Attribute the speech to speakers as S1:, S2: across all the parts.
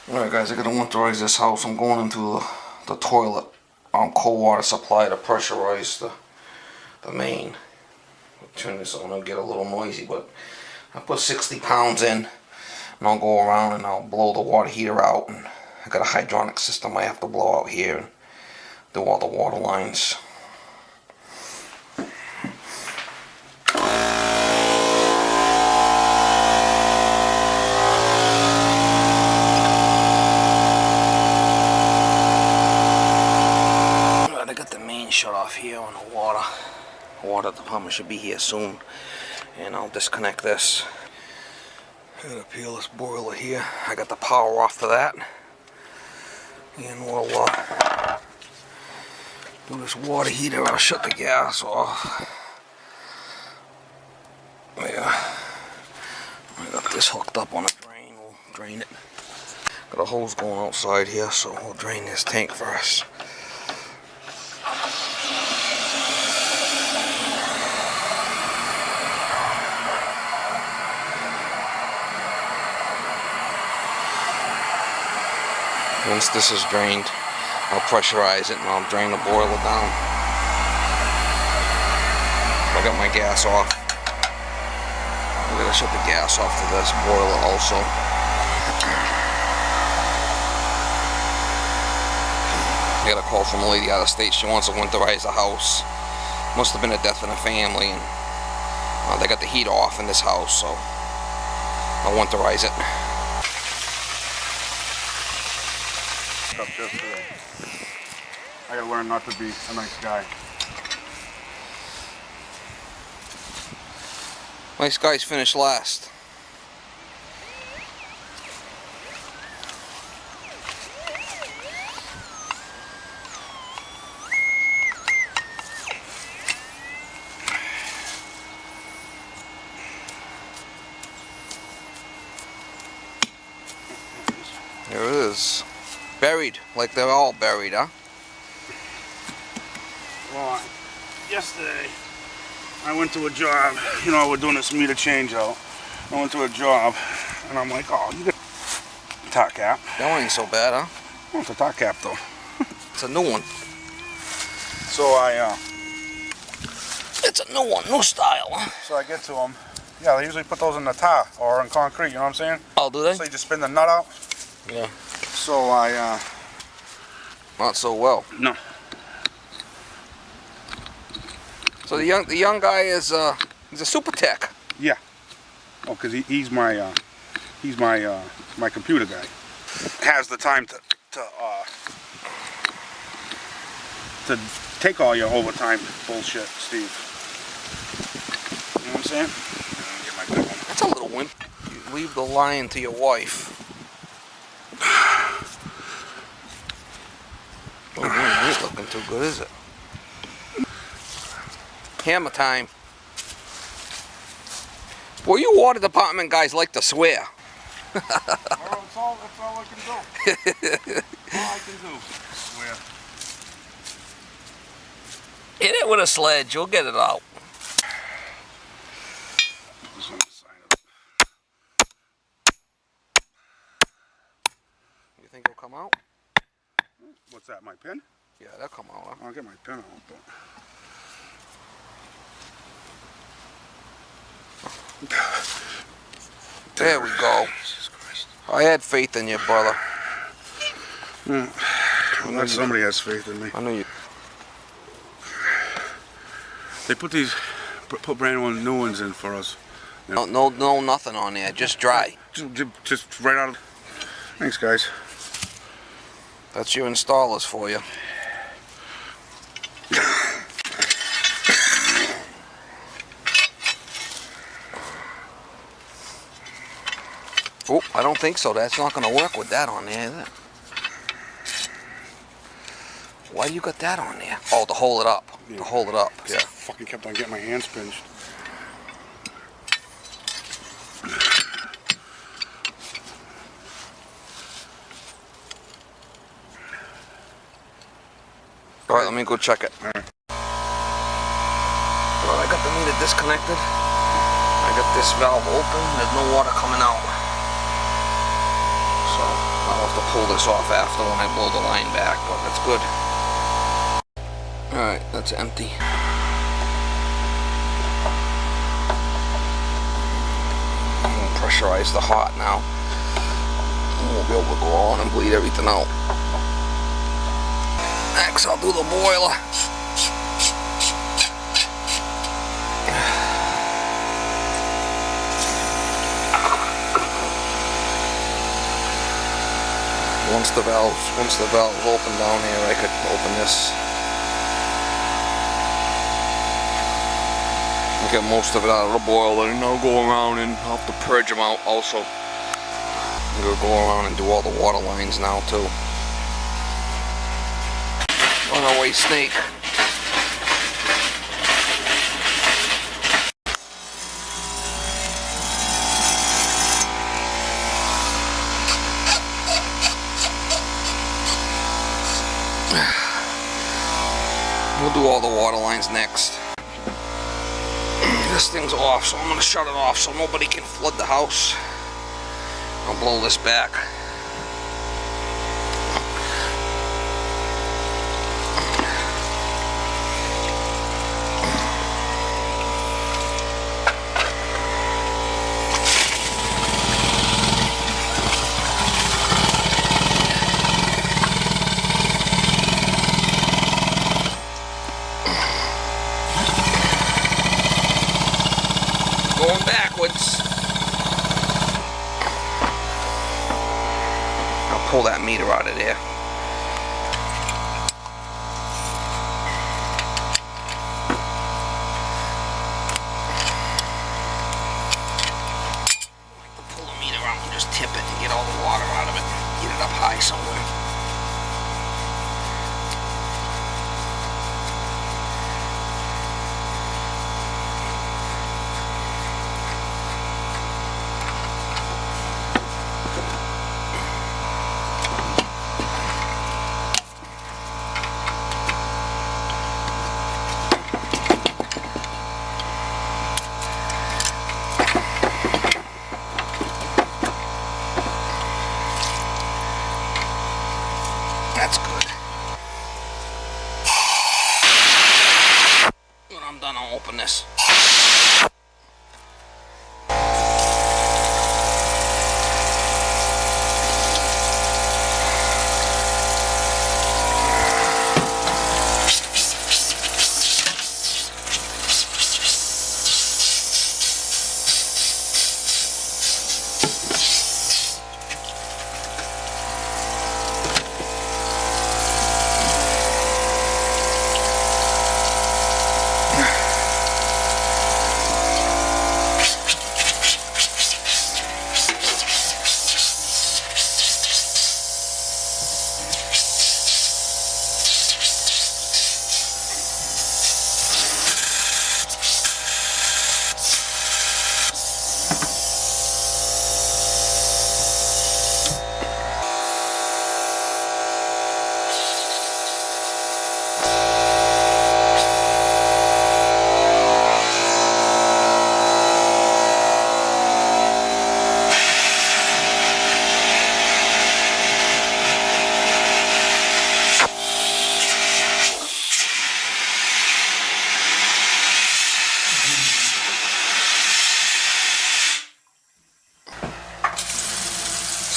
S1: Alright guys, I gotta winterize this house. I'm going into the toilet cold water supply to pressurize the main. I'll turn this on, it'll get a little noisy, but I put 60 pounds in and I'll go around and I'll blow the water heater out. And I got a hydronic system I have to blow out here and do all the water lines. Shut off here on the water. The water department should be here soon, and I'll disconnect this. I'm gonna peel this boiler here. I got the power off to that, and we'll do this water heater. I'll shut the gas off. Yeah, I got this hooked up on a drain. We'll drain it. Got a hose going outside here, so we'll drain this tank first. Once this is drained, I'll pressurize it and I'll drain the boiler down. I got my gas off. I'm gonna shut the gas off to this boiler also. I got a call from a lady out of state. She wants to winterize the house. Must have been a death in the family, and they got the heat off in this house, so I'll winterize it.
S2: Yesterday. I gotta learn not to be a nice guy.
S1: Nice guys finish last. There it is. Buried, like they're all buried, huh?
S2: Well, yesterday I went to a job. You know, we're doing this meter change out. I went to a job, and I'm like, oh, you got a top cap.
S1: That one ain't so bad, huh?
S2: Oh, it's a top cap, though.
S1: It's a new one.
S2: So
S1: It's a new one, new style.
S2: So I get to them. Yeah, they usually put those in the tar or in concrete, you know what I'm saying?
S1: Oh, do they?
S2: So you just spin the nut out.
S1: Yeah.
S2: So
S1: Not so well.
S2: No.
S1: So the young guy is he's a super tech.
S2: Yeah. Oh, cause he's my my computer guy. Has the time to take all your overtime bullshit, Steve. You know what I'm saying? Get my good one.
S1: That's a little wimp. You leave the lion to your wife. Oh, it ain't looking too good, is it? Hammer time. Boy, you water department guys like to swear.
S2: Well, that's all I can do. All I can do. Swear.
S1: Hit it with a sledge, you'll get it out.
S2: This on the side of it.
S1: You think it'll come out?
S2: What's that, my pen?
S1: Yeah, that'll come out, huh?
S2: I'll get my pen out, though.
S1: There we go.
S2: Jesus Christ.
S1: I had faith in you, brother.
S2: Well, somebody has faith in me.
S1: I knew you.
S2: They put brand new ones in for us. You know?
S1: No, nothing on there. Just dry.
S2: Just right out of. Thanks, guys.
S1: That's your installers for you. Oh, I don't think so. That's not going to work with that on there, is it? Why do you got that on there? Oh, to hold it up.
S2: Yeah.
S1: To hold it up. Yeah.
S2: I fucking kept on getting my hands pinched.
S1: Alright, let me go check it.
S2: Alright.
S1: Well, I got the meter disconnected. I got this valve open. There's no water coming out. So I'll have to pull this off after when I blow the line back, but that's good. Alright, that's empty. I'm going to pressurize the hot now. We'll be able to go on and bleed everything out. Next, I'll do the boiler. Once the valves open down here, I could open this. Get most of it out of the boiler, and I'll go around and I'll have to purge them out also. I'm gonna go around and do all the water lines now too. Runaway snake. We'll do all the water lines next. This thing's off, so I'm going to shut it off so nobody can flood the house. I'll blow this back. Going backwards. I'll pull that meter out of there. I like to pull the meter out and just tip it to get all the water out of it. Get it up high somewhere. That's good. When I'm done, I'll open this.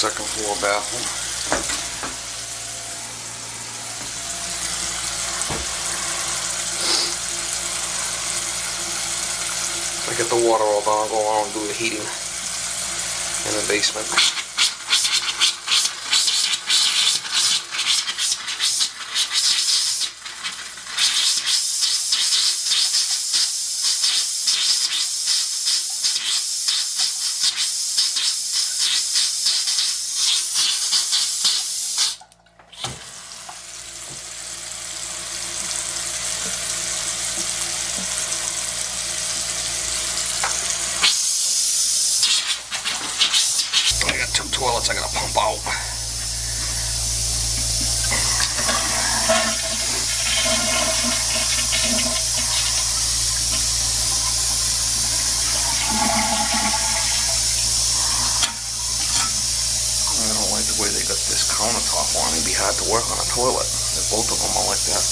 S1: Second floor bathroom. If I get the water all down, I'll go on and do the heating in the basement. Toilets I gotta pump out. I don't like to way they got this countertop on, it'd be hard to work on a toilet if both of them are like that.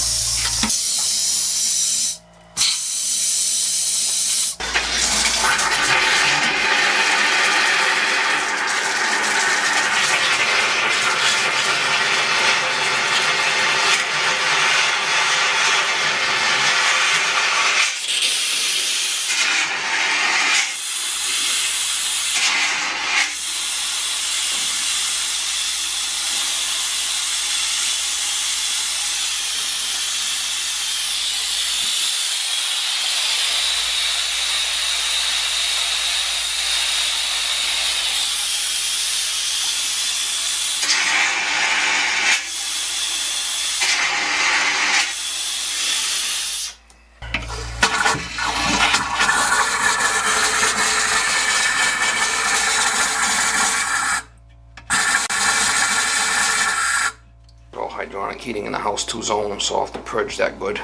S1: Hydronic heating in the house, 2 zones, so I'll have to purge that good.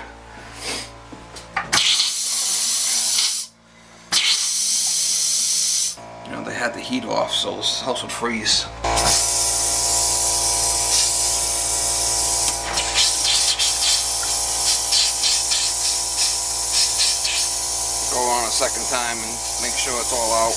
S1: You know, they had the heat off, so this house would freeze. Go on a second time and make sure it's all out.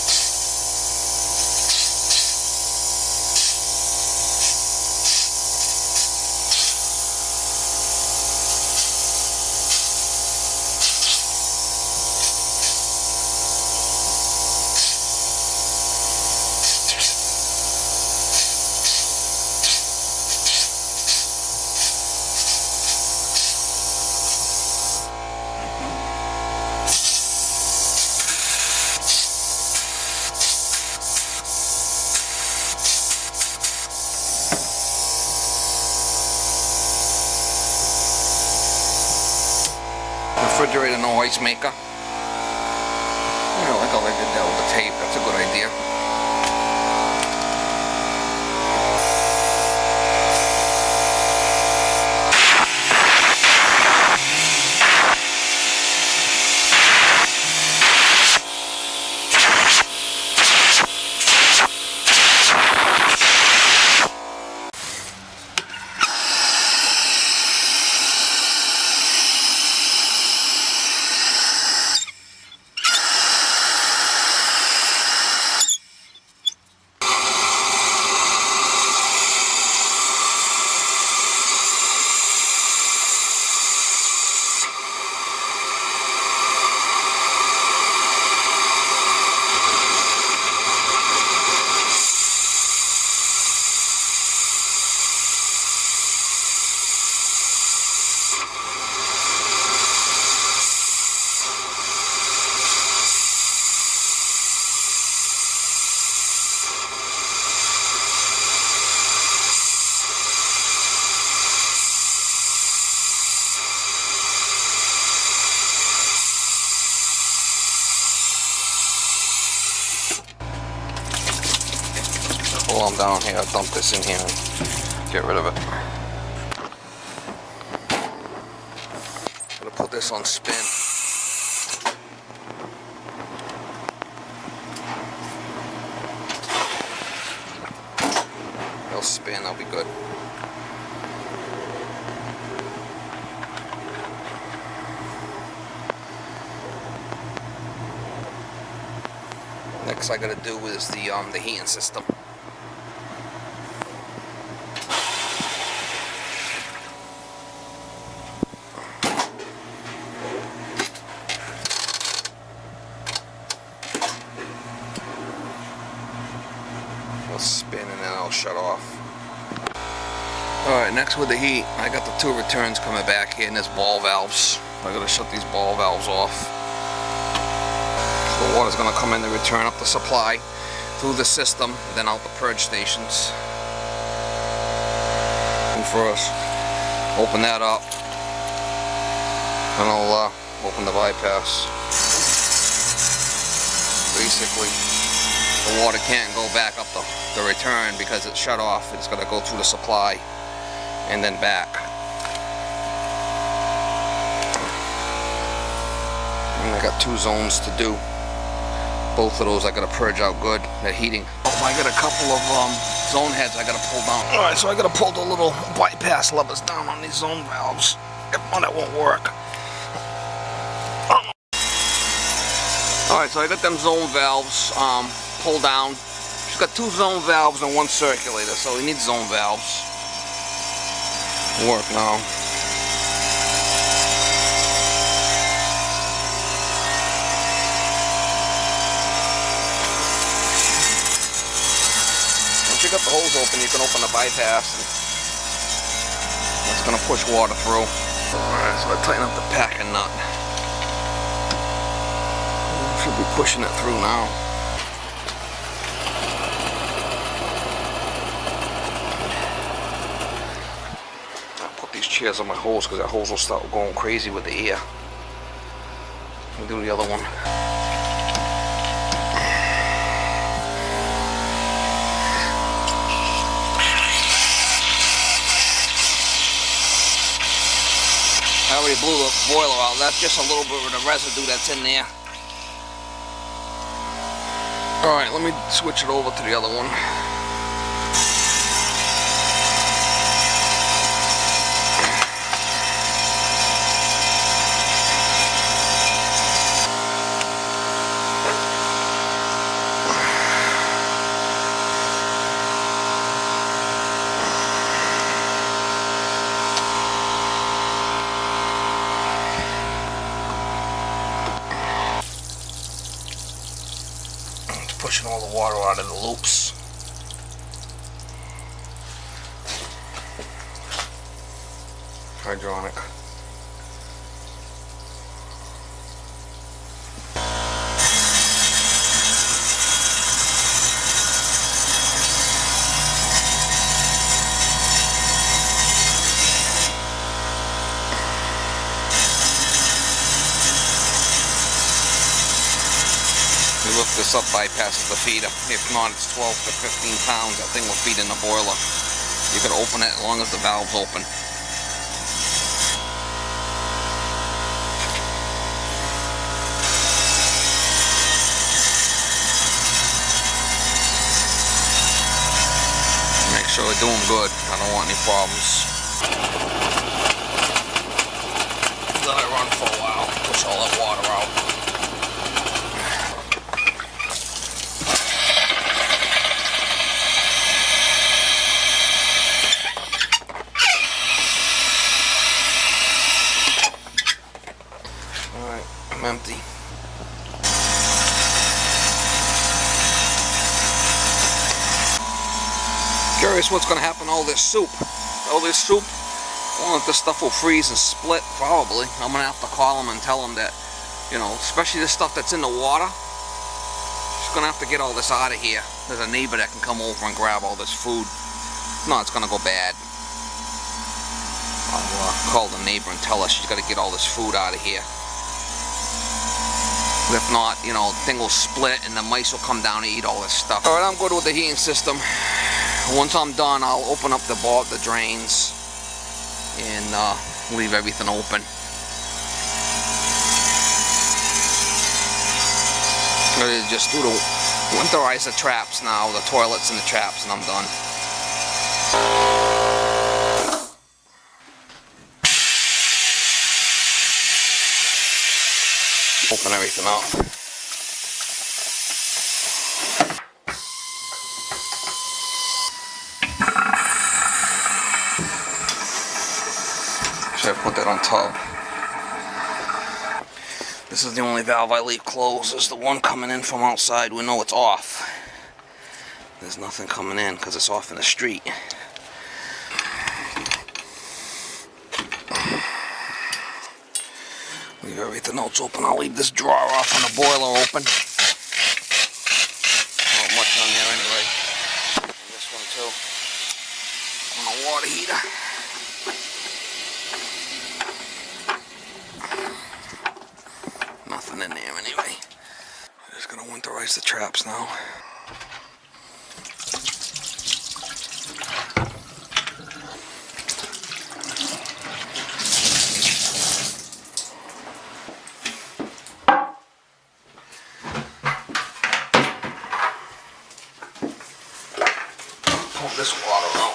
S1: Refrigerator, no ice maker. Yeah, like how they did that with the tape. That's a good idea. While I'm down here, I'll dump this in here and get rid of it. I'm gonna put this on spin. It'll spin, I'll be good. Next I gotta do is the heating system. Spin and then I'll shut off. Alright, next with the heat, I got the 2 returns coming back here and there's ball valves. I gotta shut these ball valves off. The water's gonna come in to return up the supply through the system, then out the purge stations. And first, open that up, and I'll open the bypass. Basically, the water can't go back up the return because it's shut off. It's got to go through the supply and then back. And I got 2 zones to do. Both of those I got to purge out good. They're heating. I got a couple of zone heads I gotta pull down. Alright, so I gotta pull the little bypass levers down on these zone valves. If not, it won't work. Alright, so I got them zone valves pulled down. She's got 2 zone valves and 1 circulator, so we need zone valves. Work now. Once you got the hose open, you can open the bypass, and it's going to push water through. Alright, so I tighten up the packing nut. Should be pushing it through now. I'll put these chairs on my hose because that hose will start going crazy with the air. We'll do the other one. I already blew the boiler out. That's just a little bit of the residue that's in there. Alright, let me switch it over to the other one. Pushing all the water out of the loops. Hydronic. Lift this up, bypasses the feeder. If not, it's 12 to 15 pounds. That thing will feed in the boiler. You can open it as long as the valve's open. Make sure we're doing good. I don't want any problems. Let it run for a while. Push all that water out. I'm empty. Curious what's going to happen to all this soup. All this soup, I wonder if this stuff will freeze and split. Probably. I'm going to have to call them and tell them that, you know, especially this stuff that's in the water, just going to have to get all this out of here. There's a neighbor that can come over and grab all this food. No, it's going to go bad. I'll call the neighbor and tell her she's got to get all this food out of here. If not, you know, the thing will split and the mice will come down and eat all this stuff. Alright, I'm good with the heating system. Once I'm done, I'll open up the drains and leave everything open. I just do the winterize the traps now, the toilets and the traps, and I'm done. Open everything up. Should I put that on top? This is the only valve I leave closed. There's the one coming in from outside. We know it's off. There's nothing coming in because it's off in the street. Leave everything else open. I'll leave this drawer off and the boiler open. Not much on there anyway. And this one too. On the water heater. Nothing in there anyway. I'm just gonna winterize the traps now. pump this water out.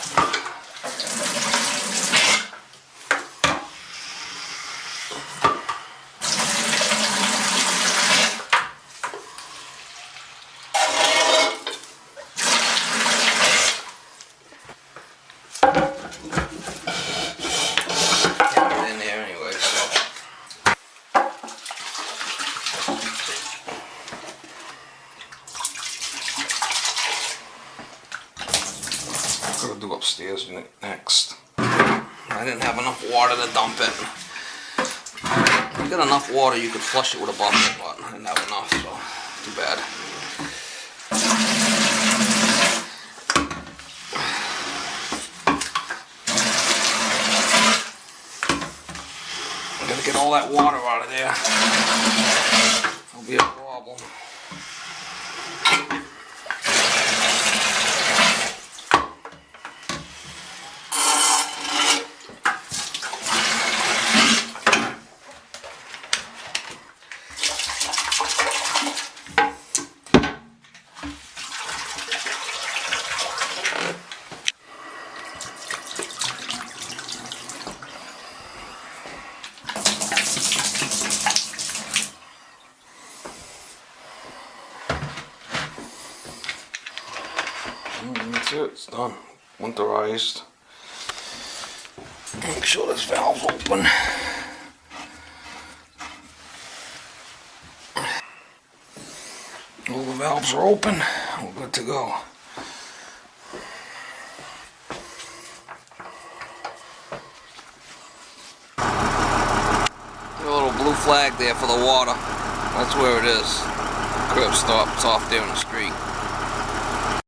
S1: Gotta do upstairs next. I didn't have enough water to dump it. If you got enough water, you could flush it with a bucket, but I didn't have enough, so too bad. I gotta get all that water out of there. It'll be a problem. That's it, it's done. Winterized. Make sure this valve's open. All the valves are open, we're good to go. A little blue flag there for the water. That's where it is. Curb stop, it's off there in the street.